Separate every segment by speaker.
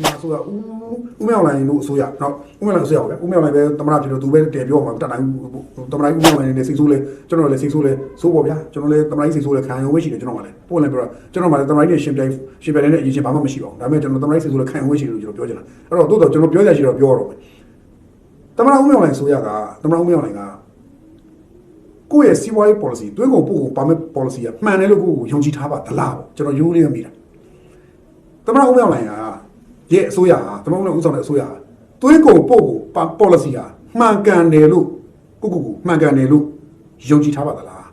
Speaker 1: မြန်မာဆိုရဦးမြောက်လိုင်းလို့ဆိုရနော်ဦးမြောက်လိုင်းဆိုရပဲဦးမြောက်လိုင်းပဲသမရဖြစ်လို့သူပဲတည်ပြောမှာတတ်နိုင်သမရဦးမြောက်လိုင်းနဲ့စိတ်ဆိုးလဲကျွန်တော်လည်းစိတ်ဆိုးလဲဆိုးပေါ့ဗျာကျွန်တော်လည်းသမရစိတ်ဆိုးလဲခံရုံပဲရှိတယ်ကျွန်တော်ကလည်းပို့လည်းပြောကျွန်တော်ကလည်းသမရနဲ့ရှင်ပြိုင်တဲ့အရေးချင်းဘာမှမရှိပါဘူးဒါပေမဲ့ကျွန်တော်သမရစိတ်ဆိုးလဲခံရုံပဲရှိတယ်လို့ကျွန်တော်ပြောချင်တာအဲ့တော့တိုးတော့ကျွန်တော်ပြောရရှိတော့ပြောတော့မယ်သမရဦးမြောက်လိုင်းဆိုရကသမရဦးမြောက်လိုင်းကကိုယ့်ရဲ့စီးပွားရေး policy တွင်းကုန်ပို့ကုန်ပါမဲ့ policy ကမှန်တယ်လို့ကိုယ်ကိုယုံကြည်ထားပါသလားပေါ့ကျွန်တော်ရိုးလေးမိတာသမရဦးမြောက်လိုင်းကရဲ့အစိုးရဟာသမရဦးနဲ့ဦးဆောင်တဲ့အစိုးရဟာတွင်းကုန်ပို့ကုန် policy ဟာမှန်ကန်တယ်လို့ကိုမှန်ကန်တယ်လို့ယုံကြည်ထားပါသလာ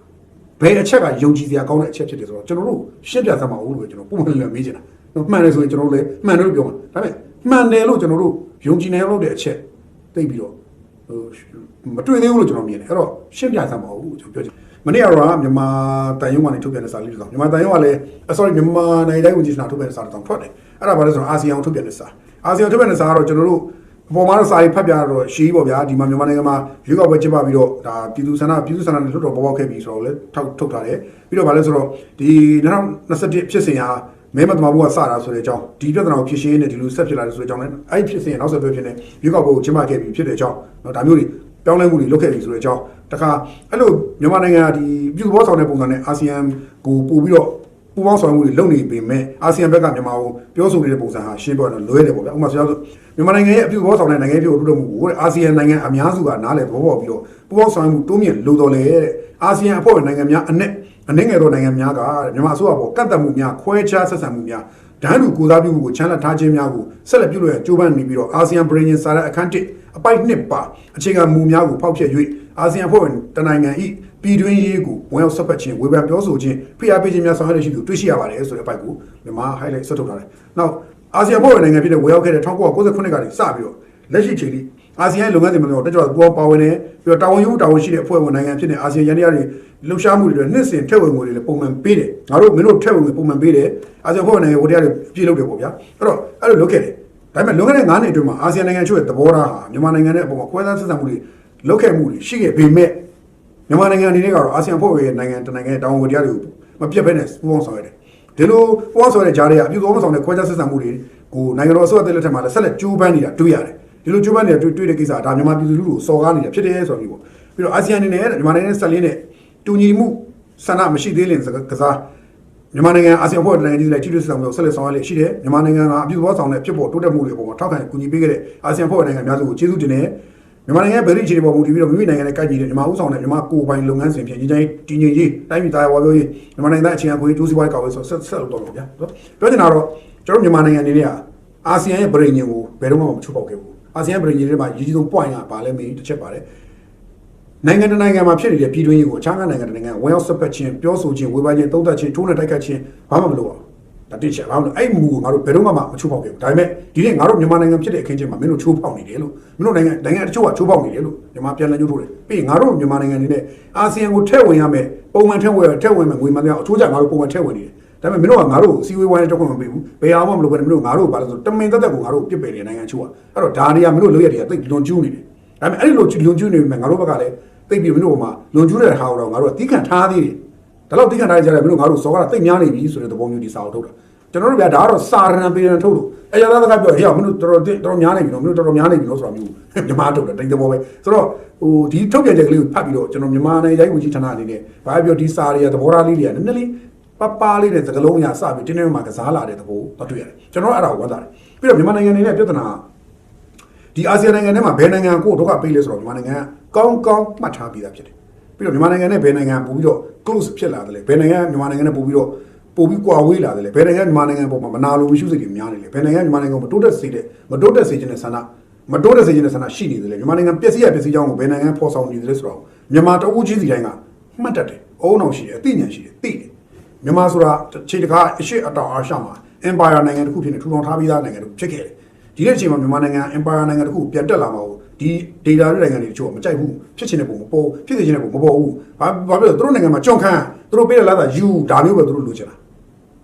Speaker 1: းဘယ်အချက်ကယုံကြည်စရာကောင်းတဲ့အချက်ဖြစ်တယ်ဆိုတော့ကျွန်တော်တို့ရှင်းပြသမှာဦးလို့ကျွန်တော်ပုံမှန်လည်းမေးချင်တာမှန်တယ်ဆိုရင်ကျွန်တော်တို့လည်းမှန်တယ်လို့ပြောမှာဒါပေမဲ့မှန်တယ်လို့ကျွန်တော်တို့ယုံကြည်နေလို့တဲ့အချက်သိပြီးတော့မတွေ့သေးဘူးလို့ကျွန်တော်မြင်တယ်အဲ့တော့ရှင်းပြသမှာဦးကျွန်တော်ပြောချင်မနေ့ကတော့မြန်မာတန်ရုံးကနေထုတ်ပြန်တဲ့စာလေးတွေတော့မြန်မာတန်ရုံးကလည်း sorry မြန်မာနိုင်ငံတိုင်းဝန်ကြီးဌာနထုတ်ပြန်တဲ့စာတွေတော့ထွက်တယ်အဲ့ဒါဘာလဲဆိုတော့အာဆီယံထုတ်ပြန်တဲ့စာအာဆီယံထုတ်ပြန်တဲ့စာကတော့ကျွန်တော်တို့အပေါ်မှာတော့စာရေးဖတ်ပြတော့ရှင်းပေါ့ဗျာဒီမှာမြန်မာနိုင်ငံမှာရွေးကောက်ပွဲကျင်းပပြီးတော့ဒါပြည်သူ့ဆန္ဒနဲ့လွှတ်တော်ပေါ်ပေါက်ခဲ့ပြီဆိုတော့လည်းထုတ်ထားတယ်ပြီးတော့ဘာလဲဆိုတော့ဒီ2021ဖြစ်စဉ်ဟာမဲမတမာဘူးကစတာဆိုတဲ့အကြောင်းဒီပြဿနာကိုဖြေရှင်းနေဒီလိုဆက်ဖြစ်လာတယ်ဆိုတဲ့အကြောင်းလည်းအဲ့ဖြစ်စဉ်နောက်ဆက်တွဲဖြစ်နေရွေးကောက်ပွဲကိုကျင်းပခဲ့ပြီဖြစ်တဲ့အကြောင်းနော်ဒါမျိုးတွေပြောင်းလဲမှုတွေလုပ်ခဲ့ပြီဆိုတဲ့အကြောင်းတခါအဲ့လိုမြန်မာနိုင်ငံကဒီပြည်သူ့ဘောဆောင်တဲ့ပုံစံနဲ့အာဆီယံကိုပို့ပြီးတော့ပူပေါင်းဆောင်မှုတွေလုပ်နေပေမဲ့အာဆီယံဘက်ကမြန်မာကိုပြောဆိုနေတဲ့ပုံစံဟာရှင်းပြောတော့လွဲတယ်ပေါ့ဗျာဥပမာဆိုတော့မြန်မာနိုင်ငံရဲ့အပြုဘောဆောင်တဲ့နိုင်ငံပြည်ကိုထုတ်မှုကိုအာဆီယံနိုင်ငံအများစုကနားလည်ဘောပေါက်ပြီးတော့ပူပေါင်းဆောင်မှုတိုးမြင့်လိုတော်လေတဲ့အာဆီယံအဖွဲ့ဝင်နိုင်ငံများအနည်းငယ်သောနိုင်ငံများကမြန်မာအစိုးရပေါ်ကန့်သက်မှုများခွဲခြားဆက်ဆံမှုများဒဏ်လူကိုစားပြုမှုကိုချမ်းသာထားခြင်းများကိုဆက်လက်ပြုလုပ်ရန်ကြိုးပမ်းနေပြီးတော့အာဆီယံပြည်ညင်စာရအခန်း1အပိုက်2ပါအခြေခံမူများကိုဖောက်ဖျက်၍အာဆီယံအဖွဲ့ဝင်တနိုင်ငံ၏ပြည်တွင်းရေးကိုဝင်ရောက်ဆက်ဖက်ခြင်းဝေဖန်ပြောဆိုခြင်းဖိအားပေးခြင်းများဆောင်ရွက်ရှိသူတွေ့ရှိရပါတယ်ဆိုတဲ့အပိုက်ကိုမြန်မာ highlight ဆက်ထုတ်ထားတယ်။နောက်အာဆီယံအဖွဲ့ဝင်နိုင်ငံဖြစ်တဲ့ဝင်ရောက်ခဲ့တဲ့1998ခုနှစ်ကနေစပြီးတော့လက်ရှိချိန်ထိအာဆီယံလုပ်ငန်းစဉ်မှာတက်ကြွပူးပေါင်းပါဝင်နေပြီးတော့တာဝန်ယူတာဝန်ရှိတဲ့အဖွဲ့ဝင်နိုင်ငံဖြစ်တဲ့အာဆီယံရန်တရားတွေလှုပ်ရှားမှုတွေနှစ်စဉ်ထည့်ဝင်ငွေတွေလည်းပုံမှန်ပေးတယ်။ငါတို့မင်းတို့ထည့်ဝင်ငွေပုံမှန်ပေးတယ်။အာဆီယံအဖွဲ့ဝင်နိုင်ငံဝတရားတွေပြည်လုပ်တယ်ပေါ့ဗျာ။အဲ့လိုလုပ်ခဲ့တယ်။ဒါပေမဲ့လွန်ခဲ့တဲ့9နှစ်အတွင်းမှာအာဆီယံနိုင်ငံချို့ရဲ့သဘောထားဟာမြန်မာနိုင်ငံနဲ့အပေါ်မှာခွဲခြားဆက်ဆံမှုတွေလုပ်ခဲ့မှုတွေရှိခဲ့ပေမဲ့မြန်မာနိုင်ငံအနေနဲ့ကတော့အာဆီယံအဖွဲ့ဝင်နိုင်ငံတနိုင်ငံတောင်းဝန်တရားတွေကိုမပြတ်ဘဲနဲ့ပူးပေါင်းဆောင်ရတယ်ဒီလိုပူးပေါင်းဆောင်တဲ့ကြားတွေကအပြုသဘောမဆောင်တဲ့ခွဲခြားဆက်ဆံမှုတွေကိုနိုင်ငံတော်အစိုးရလက်ထက်မှာလည်းဆက်လက်ကြိုးပမ်းနေတာတွေ့ရတယ်ဒီလိုကြိုးပမ်းနေတာတွေ့တဲ့ကိစ္စဒါမြန်မာပြည်သူလူထုကိုစော်ကားနေတာဖြစ်တယ်ဆိုပြီးပေါ့ပြီးတော့အာဆီယံအနေနဲ့မြန်မာနိုင်ငံနဲ့ဆက်လင်းတဲ့တူညီမှုဆန္ဒမရှိသေးတဲ့ကစားမြန်မာနိုင်ငံအာဆီယံအဖွဲ့ဝင်နိုင်ငံကြီးတွေထိတွေ့ဆက်ဆံမှုဆက်လက်ဆောင်ရွက်လျက်ရှိတယ်မြန်မာနိုင်ငံကအပြုသဘောဆောင်တဲ့ဖြစ်ပေါ်တိုးတက်မှုတွေအပေါ်မှာထောက်ခံကူညီပေးခဲ့တဲ့အာဆီယံအဖွဲ့ဝင်နိုင်ငံများစုကိုကျေးဇူးတင်တယ်မြန်မာနိုင်ငံဗဟိအခြေအနေပေါ်မူတည်ပြီးတော့မိမိနိုင်ငံနဲ့ကိုက်ညီတဲ့မြန်မာဥဆောင်တဲ့မြန်မာကိုယ်ပိုင်လုပ်ငန်းစဉ်ဖြင့်ညီတည်ငြိမ်ရေးတိုင်းပြည်သားရွာပြောရေးမြန်မာနိုင်ငံသားအခြေခံကိုကျိုးစီးပွားရေးကောက်ဝေးဆိုဆက်လုပ်တော့လို့ဗျာပြောချင်တာတော့ကျွန်တော်မြန်မာနိုင်ငံအနေနဲ့အာဆီယံရဲ့ပြည်ညင်ကိုဘယ်တော့မှမချိုးဖောက်ခဲ့ဘူးအာဆီယံပြည်ညင်တွေမှာရည်ကြီးဆုံး point ကဘာလဲမေးတစ်ချက်ပါတယ်နိုင်ငံတနိုင်ငံမှာဖြစ်နေတဲ့ပြည်တွင်းရေးကိုအခြားနိုင်ငံတနိုင်ငံဝင်ရောက်ဆက်ပတ်ခြင်းပြောဆိုခြင်းဝေဖန်ခြင်းသုံးသပ်ခြင်းထိုးနှက်တိုက်ခတ်ခြင်းဘာမှမလုပ်အောင်ဒါတိကျဘာလို့အဲ့မူကိုငါတို့ဘယ်တော့မှမချိုးဖောက်ခဲ့ဘူးဒါပေမဲ့ဒီနေ့ငါတို့မြန်မာနိုင်ငံဖြစ်တဲ့အခင်းချင်းမှာမင်းတို့ချိုးဖောက်နေတယ်လို့မင်းတို့နိုင်ငံတချို့ကချိုးဖောက်နေတယ်လို့မြန်မာပြန်လည်ညှို့ထိုးတယ်ပြီးရင်ငါတို့မြန်မာနိုင်ငံအနေနဲ့အာဆီယံကိုထည့်ဝင်ရမယ်ပုံမှန်ထည့်ဝင်မယ်ငွေမှန်တဲ့အချိုးကျငါတို့ပုံမှန်ထည့်ဝင်နေတယ်ဒါပေမဲ့မင်းတို့ကငါတို့စီဝေးဝိုင်းတက်ခွင့်မပေးဘူးဘယ်အောင်မှမလုပ်ဘဲမင်းတို့ငါတို့ဘာလဲဆိုတမင်သက်ကိုငါတို့ပြစ်ပယ်နေနိုင်ငံချို့ကအဲ့တော့ဒါတွေကမင်းတို့လုပ်ရတဲ့တိတ်လွန်ကျူးနေတယ်ဒါပေမဲ့အဲ့လိုလွန်ကျူးနေပေမဲ့ငါတို့ဘက်ကလည်းတိတ်ပြီးမင်းတို့ကလွန်ကျူးတဲ့ဟာတော့ငါတို့ကတီးခံထားသေးတယ်ဒါတော့တီးခံထားကြတယ်မင်းတို့ငါတို့စောကတိတ်များနေပြီဆိုတဲ့သဘောမျိုးဒီစာအုပ်ထုတ်တာကျွန်တော်တို့ဗျာဒါကတော့စာရဏပေရန်ထုတ်လို့အရာသားကပြောဟေ့မင်းတို့တော်များနေပြီနော်မင်းတို့တော်များနေပြီနော်ဆိုတာမျိုးမြန်မာထုတ်တယ်တိတ်သဘောပဲဆိုတော့ဒီထုတ်ပြန်ချက်ကလေးကိုဖတ်ပြီးတော့ကျွန်တော်မြန်မာနိုင်ငံရိုက်ဝင်ကြီးဌာနအနေနဲ့ဘာပြောဒီစာတွေကသဘောထားလေးတွေကနည်းနည်းလေးပလေးတဲ့သကလုံးအရစပြီးတင်းတင်းမှာကစားလာတဲ့သဘောတော့တွေ့ရတယ်ကျွန်တော်အဲ့ဒါကိုဝမ်းသာတယ်ပြီးတော့မြန်မာနိုင်ငံအနေနဲ့ပြဿနာဒီအာဆီယံနိုင်ငံထဲမှာဘယ်နိုင်ငံကိုဒုက္ခပေးလဲဆိုတော့မြန်မာနိုင်ငံကကောင်းမှတ်ထားပြီးသားဖြစ်တယ်ပြီးတော့မြန်မာနိုင်ငံနဲ့ဘယ်နိုင်ငံပို့ပြီးတော့ close ဖြစ်လာတယ်လေဘယ်နိုင်ငံမြန်မာနိုင်ငံနဲ့ပို့ပြီးကွာဝေးလာတယ်လေဘယ်နိုင်ငံမြန်မာနိုင်ငံပေါ်မှာမနာလိုမရှိစိတ်တွေများနေလေဘယ်နိုင်ငံမြန်မာနိုင်ငံကိုမတိုးတက်စေခြင်းနဲ့ဆန္ဒရှိနေတယ်လေမြန်မာနိုင်ငံပျက်စီးကြောင်းကိုဘယ်နိုင်ငံဖော်ဆောင်နေတယ်လဲဆိုတော့မြန်မာတအူးချင်းစီတိုင်းကမှတ်တတ်တယ်အုံအောင်ရှိတယ်အသိဉာဏ်ရှိတယ်သိတယ်မြန်မာဆိုတာခြေတကားအရှိအတောင်အာရှမှာ empire နိုင်ငံတစ်ခုဖြစ်နေထူထောင်ထားပြီးသားနိုင်ငံတစ်ခုဖြစ်ခဲ့တယ်ဒီနေ့အချိန်မှာမြန်မာနိုင်ငံ empire နိုင်ငံတစ်ခုပြန်တက်လာမှာကိုဒီ data တွေနိုင်ငံတွေတချို့မကြိုက်ဘူးဖြစ်ချင်တဲ့ပုံမပေါ်ဖြစ်စေချင်တဲ့ပုံမပေါ်ဘူးဘာဖြစ်လို့သူတို့နိုင်ငံမှာကြောက်ခန့်သူတို့ပေးတဲ့လာတာယူဒါမျိုးပဲသူတို့လိုချင်တာ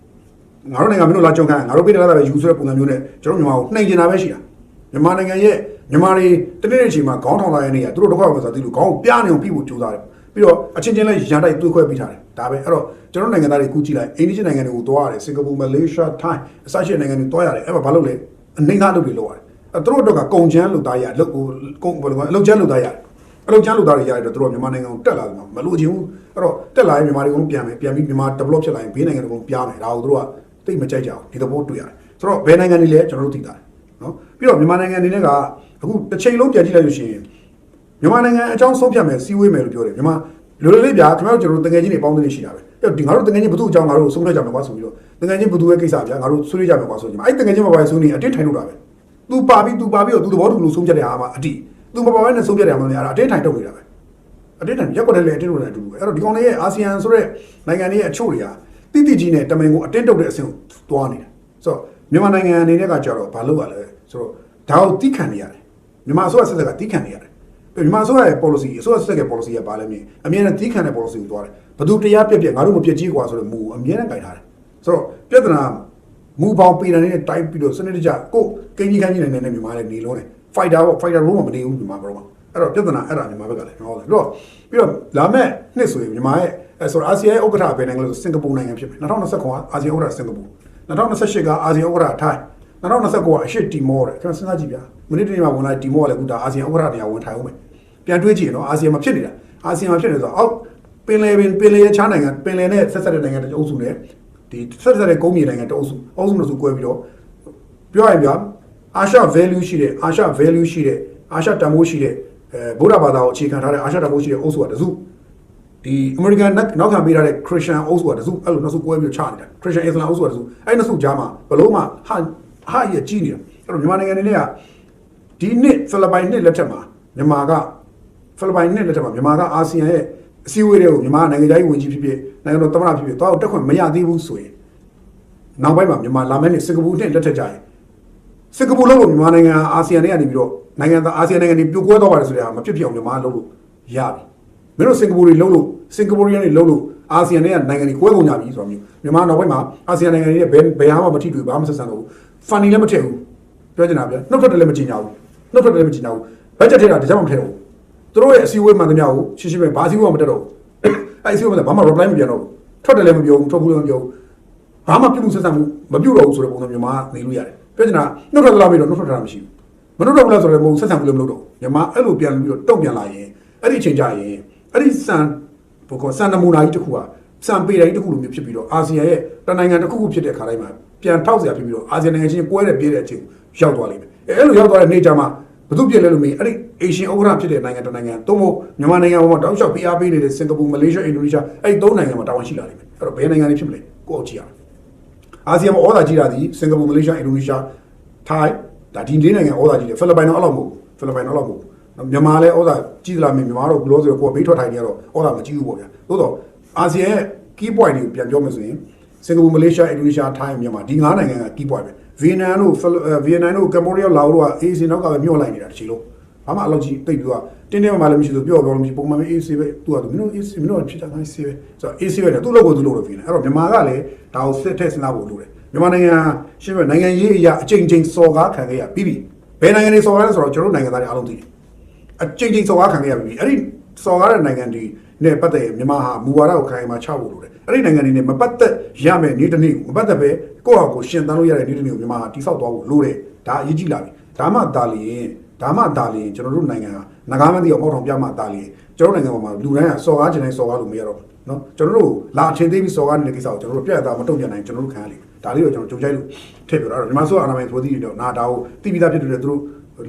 Speaker 1: ငါတို့နိုင်ငံမင်းတို့လာကြုံခံငါတို့ပေးတဲ့လာတာပဲယူဆိုတဲ့ပုံစံမျိုးနဲ့ကျွန်တော်မြန်မာကိုနှိမ်ကျင်တာပဲရှိတာမြန်မာနိုင်ငံရဲ့မြန်မာတွေတနေ့နေ့ချိန်မှာခေါင်းထောင်လာတဲ့နေရသူတို့တော့ခေါက်ပဲဆိုတော့ဒီလိုခေါင်းပြားနေအောင်ပြီးဖို့ကြိုးစားတယ်ပြီးတော့အချင်းချင်းလဲရန်တိုက်တွေးခွဲပြီးထားတယ်ဒါပဲအဲ့တော့ကျွန်တော်နိုင်ငံသားတွေကူကြည့်လိုက်အိန္ဒိယနိုင်ငံတွေကိုသွားရတယ်စင်ကာပူမလေးရှားထိုင်းအစရှိတဲ့နိုင်ငံတွေသွားရတယ်အဲ့မှာဘာလုပ်လဲ အနေသားလုပ်တွေလုပ်ရတယ်သူတို့တော့ကကုံချမ်းလုပ်သားရလုပ်ကုံဘယ်လိုကအလုပ်ချမ်းလုပ်သားရတယ်အလုပ်ချမ်းလုပ်သားတွေရတယ်သူတို့မြန်မာနိုင်ငံကိုတက်လာတယ်မလို့ချင်ဘူးအဲ့တော့တက်လာရင်မြန်မာတွေကပြန်မယ်ပြန်ပြီးမြန်မာ develop ဖြစ်လာရင်ဘေးနိုင်ငံတွေကပြားမယ်ဒါကိုသူတို့ကတိတ်မကြိုက်ကြအောင်ဒီသဘောတွေ့ရတယ်ဆိုတော့ဘယ်နိုင်ငံတွေလဲကျွန်တော်တို့သိတာနော်ပြီးတော့မြန်မာနိုင်ငံအနေနဲ့ကအခုတစ်ချိန်လုံးပြန်ကြည့်လိုက်လို့ရှိရင်မြန်မာနိုင်ငံအကြောင်းဆုံးဖြတ်မယ်စီးဝေးမယ်လို့ပြောတယ်မြန်မာလိုလိုလေးဗျာခင်ဗျားတို့ကျွန်တော်တို့တကယ်ချင်းတွေပေါင်းသင်းနေရှိတာပဲအဲ့ဒီငါတို့တကယ်ချင်းဘသူ့အကြောင်းငါတို့ဆုံးဖြတ်ကြမယ်ကွာဆိုပြီးတော့တကယ်ချင်းဘသူရဲ့ကိစ္စဗျာငါတို့ဆွေးနွေးကြမယ်ကွာဆိုကြမှာအဲ့တကယ်ချင်းမပါဘဲဆိုနေအတင်းထိုင်လို့တာပဲသူပါပြီးတော့သူသဘောတူလို့ဆုံးဖြတ်တဲ့အားမှာအတိသူမပါဘဲနဲ့ဆုံးဖြတ်တဲ့အားမှာလည်းအတင်းထိုင်တုတ်နေတာပဲအတင်းထိုင်ရက်ကွက်တယ်လေအတင်းလို့လည်းအတူပဲအဲ့တော့ဒီကောင်လေးရဲ့အာဆီယံဆိုတဲ့နိုင်ငံတွေရဲ့အချို့တွေကတိတိကြီးနဲ့တမင်ကိုအတင်းတုတ်တဲ့အဆင့်ကိုသွားနေတာဆိုတော့မြန်မာနိုင်ငံအနေနဲ့ကကြတော့ဘာလုပ်ရလဲဆိုတော့ဒါကိုတိခံနေရတယ်မြန်မာအစိုးရစစ်တပ်ကတိခံနေရတယ်မြန်မာအစိုးရရဲ့ policy အစိုးရစစ်တပ်ရဲ့ policy ကဘာလဲမြင်အမြဲတမ်းတိခံတဲ့ policy ကိုသွားတယ်ဘယ်သူတရားပြက်ငါတို့မပြက်ကြီးกว่าဆိုတော့မူအမြဲတမ်းကြိုက်ထားတယ်ဆိုတော့ပြဿနာမူပေါင်းပြည်နယ်နဲ့တိုက်ပြီးတော့စနစ်တကျကိုကင်းကြီးခန်းကြီးနဲ့မြန်မာလည်းနေလုံးတယ် fighter ပေါ့ fighter လုံးမနေဘူးမြန်မာကတော့အဲ့တော့ပြဿနာအဲ့ဒါမြန်မာဘက်ကလည်းဟုတ်တယ်ပြီးတော့လာမဲ့နှစ်ဆိုရင်မြန်မာရဲ့ဆိုတော့အာဆီယံဥက္ကဋ္ဌပဲနိုင်ငံလို့စင်ကာပူနိုင်ငံဖြစ်မယ်2029ကအာဆီယံဥက္ကဋ္ဌစင်ကာပူ2028ကအာဆီယံဥက္ကဋ္ဌထိုင်း2029ကအရှေ့တီမောတယ်ကျွန်တော်စဉ်းစားကြည့်ဗျာမိနစ်တည်းမှာဝင်လာတီမောကလည်းအခုဒါအာဆီယံဥက္ကဋ္ဌတရားဝင်ထိုင်အောင်မယ်ပြန်တွေးကြည့်နော်အာဆီယံမှာဖြစ်နေတာအာဆီယံမှာဖြစ်နေဆိုတော့အောက်ပင်လယ်ရချားနိုင်ငံပင်လယ်နဲ့ဆက်ဆက်တဲ့နိုင်ငံတအုပ်စုနဲ့ဒီဆက်ဆက်တဲ့ကုန်းမြေနိုင်ငံတအုပ်စုနှစ်စုကွဲပြီးတော့ပြောရရင်ဗျာအာရှ value ရှိတဲ့အာရှ value ရှိတဲ့အာရှတန်ဖိုးရှိတဲ့ဗုဒ္ဓဘာသာကိုအခြေခံထားတဲ့အာရှတန်ဖိုးရှိတဲ့အုပ်စုကတစုဒီအမေရိကန်နောက်ခံပေးထားတဲ့ Christian အုပ်စုကတစုအဲ့လိုနှစ်စုကွဲပြီးတော့ချနေတာ Christian Islam အုပ်စုကတစုအဲ့နှစ်စုကြားမှာဘလို့မှဟာရကြီးနေတာအဲ့တော့မြန်မာနိုင်ငံနဲ့ကဒီနှစ်ဖိလစ်ပိုင်နှစ်လက်ထက်မှာမြန်မာကအာဆီယံရဲ့အစည်းအဝေးတွေကိုမြန်မာနိုင်ငံသားဝင်ကြီးဖြစ်ဖြစ်နိုင်ငံတော်သမ္မတဖြစ်ဖြစ်တော့တက်ခွင့်မရသေးဘူးဆိုရင်နောက်ပိုင်းမှာမြန်မာလာမယ့်နှစ်စင်ကာပူနဲ့လက်ထက်ကြရင်စင်ကာပူလို့မြန်မာနိုင်ငံအာဆီယံနဲ့ကနေပြီးတော့နိုင်ငံသားအာဆီယံနိုင်ငံတွေပြိုကွဲသွားပါတယ်ဆိုတဲ့ဟာမဖြစ်ဖြစ်အောင်မြန်မာလုပ်လို့ရပြီမင်းတို့စင်ကာပူတွေလုပ်လို့စင်ကာပူရီယန်တွေလုပ်လို့အာဆီယံနဲ့နိုင်ငံတွေကွဲကုန်ကြပြီဆိုတော့မြန်မာနောက်ပိုင်းမှာအာဆီယံနိုင်ငံတွေနဲ့ဘယ်ဟာမှမထိတွေ့ဘာမှဆက်ဆံတော့ဘူးဖန်နီလည်းမထည့်ဘူးပြောချင်တာဗျနှုတ်ထွက်တယ်လည်းမကြင်ကြဘူးဘတ်ဂျက်ထဲတာတခြားမှမထည့်တော့ဘူးသူတို့ရဲ့အစည်းအဝေးမှန်သမျှကိုရှင်းရှင်းပဲဘာအစည်းအဝေးမှမတက်တော့ဘူးအဲ့အစည်းအဝေးမှာဘာမှ reply မပြန်တော့ဘူးထွက်တယ်လည်းမပြောဘူးထွက်ဘူးလည်းမပြောဘူးဘာမှပြုမှုဆက်ဆံမှုမပြုတော့ဘူးဆိုတဲ့ပုံစံမြန်မာနေလို့ရတယ်ပြောချင်တာနှုတ်ထွက်လာပြီးတော့နှုတ်ထွက်တာမရှိဘူးမနှုတ်တော့ဘူးလားဆိုတော့မဟုတ်ဆက်ဆံမှုလည်းမလုပ်တော့မြန်မာအဲ့လိုပြန်ပြီးတော့တုံ့ပြန်လာရင်အဲ့ဒီအချိန်ကျရင်အဲ့ဒီစံနမူနာကြီးတစ်ခုကစံပေတိုင်းတစ်ခုလိုမျိုးဖြစ်ပြီးတော့အာဆီယံရဲ့တနိုင်ငံတစ်ခုခုဖြစ်တဲ့ခါတိုင်းမှာပြန်ထောက်เสียဖြစ်ပြီးတော့အာဆီယံနိုင်ငံချင်းကွဲတဲ့ပြေးတဲ့အချိန်ရောက်သွားလိမ့်မယ်အဲ့လိုရောက်သွားတဲ့နေ့ကျမှဘယ်သူပြည့်လဲလို့မေးအဲ့ဒီအေရှင်ဥက္ကဋ္ဌဖြစ်တဲ့နိုင်ငံတနိုင်ငံသို့မဟုတ်မြန်မာနိုင်ငံပေါ်မှာတောက်လျှောက် PR ပေးနေတဲ့စင်ကာပူမလေးရှားအင်ဒိုနီးရှားအဲ့ဒီသုံးနိုင်ငံမှာတာဝန်ရှိလာလိမ့်မယ်အဲ့တော့ဘယ်နိုင်ငံတွေဖြစ်မလဲကိုယ့်အကြည့်ရအာဆီယံမှာဩဇာကြီးတာဒီစင်ကာပူမလေးရှားအင်ဒိုနီးရှားထိုင်းဒါဒီ၄နိုင်ငံဩဇာကြီးတယ်ဖိလစ်ပိုင်တော့အဲ့လိုမဟုတ်မြန်မာလည်းဩဇာကြီးသလားမြန်မာတော့ဘလို့ဆိုတော့ကိုယ်ဘေးထွက်ထိုင်နေရတော့ဩဇာမကြီးဘူးပေါ့ဗျာသို့တော့အာဆီယံရဲ့ key point တွေကိုပြန်ပြောမယ်ဆိုရင်စင်ကာပူမလေးရှားအင်ဒိုနီးရှားထိုင်းမြန်မာဒီ၅နိုင်ငံက key point ပဲဗီယက်နမ်တို့ကမ္ဘောဒီးယားလာအိုတို့ကအေးစီနောက်ကပဲမျောလိုက်နေတာတစ်ချိန်လုံးဘာမှအလောက်ကြီးတိတ်ပြီးတော့တင်းတင်းမှလည်းမရှိလို့ပြောလို့မရှိပုံမှန်ပဲအေးစီပဲသူကမင်းတို့အေးစီမင်းတို့ဖြစ်တာအေးစီပဲဆိုတော့အေးစီပဲသူ့လောက်ကိုသူ့လောက်လို့ဗီယက်နမ်အဲ့တော့မြန်မာကလည်းဒါကိုစစ်ထက်စဉ်းစားဖို့လိုတယ်မြန်မာနိုင်ငံရှင်းပြနိုင်ငံရေးအရာအချိန်စော်ကားခံခဲ့ရပြီးပြီဘယ်နိုင်ငံတွေစော်ကားလဲဆိုတော့ကျွန်တော်တို့နိုင်ငံသားတွေအားလုံးသိတယ်အချိန်စော်ကားခံခဲ့ရပြီးပြီအဲ့ဒီစော်ကားတဲ့နိုင်ငံတွေနဲ့ပတ်သက်မြန်မာဟာမူဝါဒကိုခိုင်မာချဖို့လိုတယ်အဲ့ဒီနိုင်ငံတွေနဲ့မပတ်သက်ရမယ်နေ့တစ်နေ့မပတ်သက်ပဲကိုယ့်ဟာကိုယ်ရှင်သန်လို့ရတဲ့နေ့တစ်နေ့ကိုမြန်မာဟာတိဆောက်သွားဖို့လိုတယ်ဒါအရေးကြီးလာပြီဒါမှတာလျင်ကျွန်တော်တို့နိုင်ငံကငကားမသိအောင်ပေါက်ထောင်ပြမှတာလျင်ကျွန်တော်နိုင်ငံပေါ်မှာလူတိုင်းကစော်ကားခြင်းတိုင်းစော်ကားလို့မရတော့ဘူးเนาะကျွန်တော်တို့လာအထင်သေးပြီးစော်ကားနေတဲ့ကိစ္စကိုကျွန်တော်တို့ပြတ်သားမတုံ့ပြန်နိုင်ကျွန်တော်တို့ခံရလိမ့်ဒါလေးကိုကျွန်တော်ကြုံကြိုက်လို့ထည့်ပြတော့မြန်မာဆိုအာဏာပိုင်ဆိုသည်တွေတော့နာဒါကိုတိပိသားဖြစ်တဲ့သူတို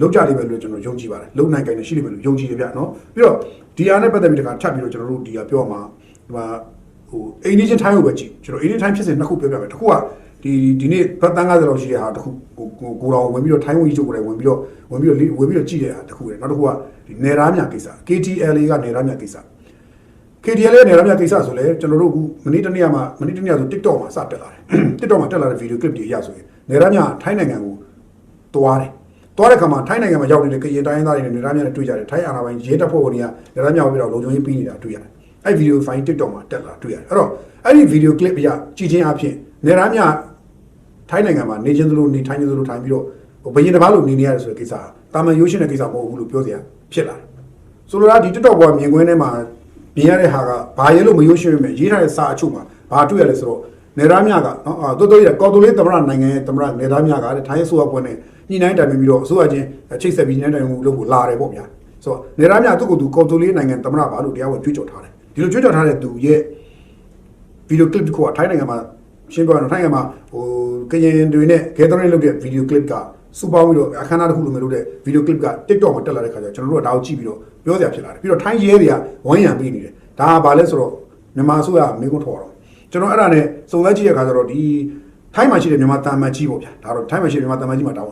Speaker 1: ့လောက်ကြလိမ့်မယ်လို့ကျွန်တော်ယုံကြည်ပါတယ်လုံနိုင်ကိုင်းနေရှိလိမ့်မယ်လို့ယုံကြည်တယ်ဗျเนาะပြီးတော့ဒီဟာနဲ့ပတ်သက်ပြီးတခါထပ်ပြီးတော့ကျွန်တော်တို့ဒီဟာပြောမှာဒီမှာအိန္ဒိယထိုင်းကိုပဲကြည့်ကျွန်တော်အိန္ဒိယထိုင်းဖြစ်စဉ်နှစ်ခုပြောပြမယ်တစ်ခုကဒီနေ့ဘတ်တန်း90လောက်ရှိတဲ့ဟာတစ်ခုကိုတော်ဝင်ပြီးတော့ထိုင်းဝန်ကြီးချုပ်ကိုလည်းဝင်ပြီးတော့ကြည့်တဲ့ဟာတစ်ခုလေနောက်တစ်ခုကဒီနေရာမြကိစ္စ KTLA ကနေရာမြကိစ္စ KTLA နေရာမြကိစ္စဆိုလဲကျွန်တော်တို့အခုမနေ့တနေ့ဆို TikTok မှာစတက်လာတယ် TikTok မှာတက်လာတဲ့ဗီဒီယိုကလစ်တွေအရဆိုရင်နေရာမြထိုင်းနိုင်ငံကိုသွားတဲ့ခါမှာထိုင်းနိုင်ငံမှာရောက်နေတဲ့ကရင်တိုင်းသားတွေနဲ့နေရာမြနဲ့တွေ့ကြတယ်ထိုင်းအာဏာပိုင်ရဲတပ်ဖွဲ့ဝင်တွေကနေရာမြကိုပြီးတော့လုံခြုံရေးပေးနေတာတွေ့ရတယ်အဲ့ဗီဒီယိုဖိုင် TikTok မှာတက်လာတွေ့ရတယ်အဲ့တော့အဲ့ဒီဗီဒီယိုကလစ်အရကြည့်ချင်းအဖြစ်နေရာမြထိုင်းနိုင်ငံမှာနေချင်းသလိုနေထိုင်ချင်းသလိုထိုင်ပြီးတော့ဘယင်တစ်ပါးလိုနေနေရတယ်ဆိုတဲ့ကိစ္စတာမန်ရိုးရှင်းတဲ့ကိစ္စမဟုတ်ဘူးလို့ပြောစရာဖြစ်လာတယ်ဆိုလိုတာဒီ TikTok ပေါ်မြင်ကွင်းထဲမှာမြင်ရတဲ့ဟာကဘာရဲလို့မရိုးရှင်းရမယ်ရေးထားတဲ့စာအချို့မှာဘာတွေ့ရလဲဆိုတော့ နေသားများကနော်တိုးတိုးရကော်တိုလေးသမရနိုင်ငံရဲ့သမရနေသားများကတဲ့ထိုင်းအစိုးရပွဲနဲ့ညှိနှိုင်းတိုင်ပင်ပြီးတော့အစိုးရချင်းချိတ်ဆက်ပြီးညှိနှိုင်းတိုင်ပင်မှုလုပ်ဖို့လာတယ်ပေါ့ဗျာဆိုတော့နေသားများသူ့ကိုယ်သူကော်တိုလေးနိုင်ငံသမရပါလို့တရားဝင်ကြွေးကြော်ထားတယ်ဒီလိုကြွေးကြော်ထားတဲ့သူရဲ့ဗီဒီယိုကလစ်တစ်ခုကထိုင်းနိုင်ငံမှာရှင်းပြရအောင်ထိုင်းနိုင်ငံမှာဟိုကရင်တွေနဲ့ဂဲသရင်းလုပ်တဲ့ဗီဒီယိုကလစ်ကစူပါပြီးတော့အခမ်းအနားတစ်ခုလိုမျိုးလုပ်တဲ့ဗီဒီယိုကလစ်က TikTok မှာတက်လာတဲ့ခါကျကျွန်တော်တို့ကဒါကိုကြည့်ပြီးတော့ပြောစရာဖြစ်လာတယ်ပြီးတော့ထိုင်းရဲတွေကဝိုင်းရံပေးနေတယ်ဒါကဘာလဲဆိုတော့မြန်မာအစိုးရမိကုန်းထော်တော့ကျွန်တော်အဲ့ဒါနဲ့စုံစမ်းကြည့်ရခါကျတော့ဒီထိုင်းမှာရှိတဲ့မြန်မာတာမန်ကြီးပေါ့ဗျာဒါတော့ထိုင်းမှာရှိတဲ့မြန်မာတာမန်ကြီးမှာတောင်း